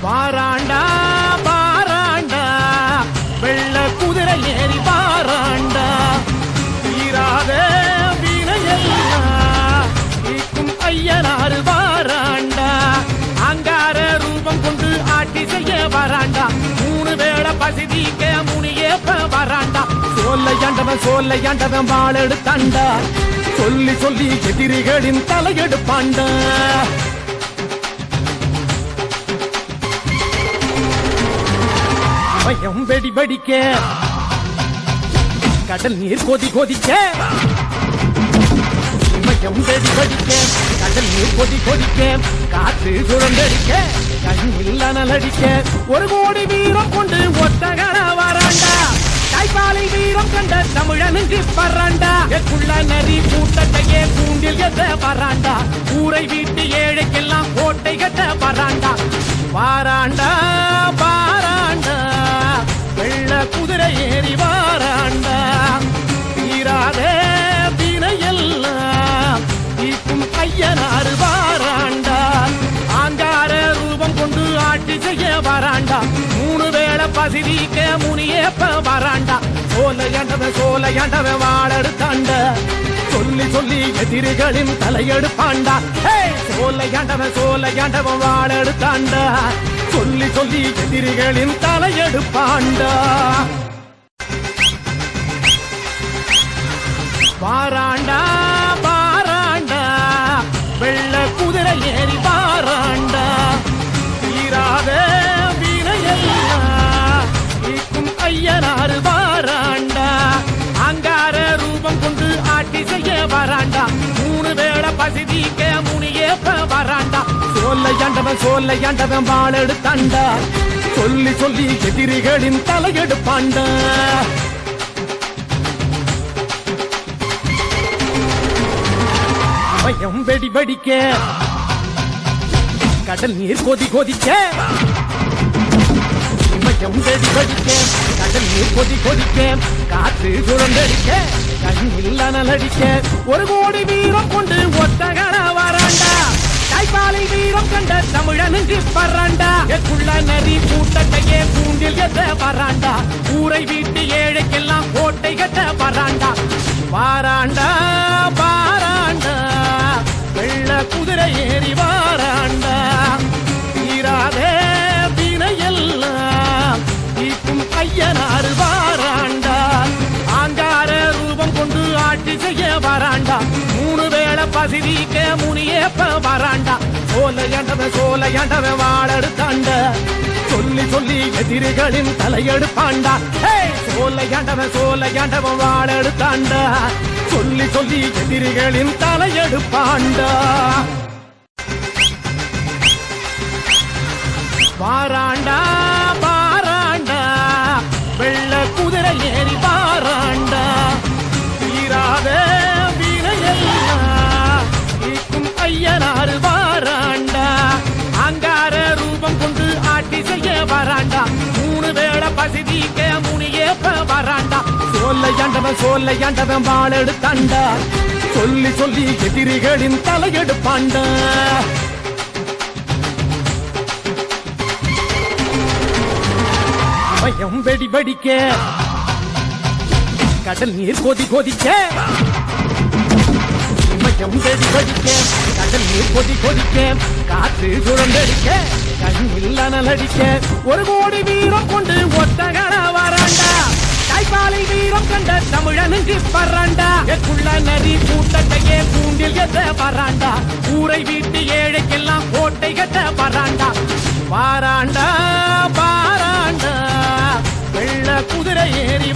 வாராண்டா வாராண்டா வெள்ள குதிரை ஏறி வாராண்டா தீராத வினையெல்லாம் தீர்க்கும் ஐயனாறு வாராண்டா அங்கார ரூபம் கொண்டு ஆட்சி செய்ய வராண்டா 3 வேளை பசி தீக்க முனியேப்ப வராண்டா சோல்லையாண்டவன் வாழெடுத்தாண்டா சொல்லி சொல்லி எதிரிகளின் தலையெடுப்பாண்டா பயம் வெடி வெடிக்க கடல் நீர் கொதி கொதிக்க பயம் வெடி வெடிக்க கடல் நீர் கொதி கொதிக்க காற்று சுழந்தடிக்க கண்ணில் அனலடிக்க 1 கோடி வீரம் கொண்டு ஒத்தகர வராண்டா தாய்ப்பாலை வீரம் கண்ட தமிழனுக்கு பறாண்டா எக்குள்ள நரி கூட்டத்தையே கூண்டில் எத்த வராண்டா ஊரை வீட்டு ஏழைக்கெல்லாம் கோட்டை கட்ட வராண்டா வாராண்டா வாராண்டா வெள்ள குதிரை ஏறி வாராண்டா தீராத வினையெல்லாம் தீர்க்கும் ஐயனாறு வாராண்டா ஆங்கார ரூபம் கொண்டு ஆட்சி செய்ய வராண்டா 3 வேளை பசி தீக்க முனியேப்ப வராண்டா சோலையாண்டவன் வாழெடுத்தாண்ட சொல்லி சொல்லி எதிரிகளின் தலையெடுப்பாண்டா சோலையாண்டவன் வாழெடுத்தாண்டா சொல்லி சொல்லி எதிரிகளின் தலையெடுப்பாண்டா வாராண்டா வாராண்டா வெள்ள குதிரை ஏறி வாராண்டா தீராத வினையெல்லாம் தீர்க்கும் ஐயனாறு வாராண்டா அங்கார ரூபம் கொண்டு ஆட்சி செய்ய வராண்டா 3 வேளை பசி தீக்க முனியேப்ப வராண்டா சோல்லையாண்டவன் வாழெடுத்தாண்டா சொல்லி சொல்லி எதிரிகளின் தலையெடுப்பாண்டா பயம் வெடி வெடிக்க கடல் நீர் கொதி கொதிக்க பயம் வெடி வெடிக்க கடல் நீர் கொதி கொதிக்க காற்று சுழந்தடிக்க கண்ணில் அனலடிக்க 1 கோடி வீரம் கொண்டு ஒத்தகர வராண்டா தாய்ப்பாலை வீரம் கண்ட தமிழனுக்கு பறாண்டா எக்குள்ள நரி கூட்டத்தையே கூண்டில் எத்த வராண்டா ஊரை வீட்டு ஏழைக்கெல்லாம் கோட்டை கட்ட வராண்டா வாராண்டா வாராண்டா வெள்ள குதிரை ஏறி வாராண்டா தீராத வினையெல்லாம் தீர்க்கும் ஐயனாறு வாராண்டா ஆங்கார ரூபம் கொண்டு ஆட்சி செய்ய வராண்டா 3 வேளை பசி தீக்க முனியேப்ப வராண்டா சோலையாண்டவன் வாழெடுத்தாண்ட சொல்லி சொல்லி எதிரிகளின் தலையெடுப்பாண்டா சோலையாண்டவன் வாழெடுத்தாண்டா சொல்லி சொல்லி எதிரிகளின் தலையெடுப்பாண்டா வாராண்டா வாராண்டா வெள்ள குதிரை ஏறி வாராண்டா தீராத வினையெல்லாம் தீர்க்கும் ஐயனாறு வாராண்டா அங்கார ரூபம் கொண்டு ஆட்சி செய்ய வராண்டா 3 வேளை பசி தீக்க முனியேப்ப வராண்டா சோல்லையாண்டவன் வாழெடுத்தாண்டா சொல்லி சொல்லி எதிரிகளின் தலையெடுப்பாண்டா பயம் வெடி வெடிக்க கடல் நீர் கொதி கொதிக்க பயம் வெடி வெடிக்க கடல் நீர் கொதி கொதிக்க காற்று சுழந்தடிக்க கண்ணில் அனலடிக்க 1 கோடி வீரம் கொண்டு ஒத்தகர வராண்டா தாய்ப்பாலை வீரம் கண்ட தமிழனுக்கு பறாண்டா எக்குள்ள நரி கூட்டத்தையே கூண்டில் எத்த வராண்டா ஊரை வீட்டு ஏழைக்கெல்லாம் கோட்டை கட்ட வராண்டா வாராண்டா வாராண்டா வெள்ள குதிரை ஏறி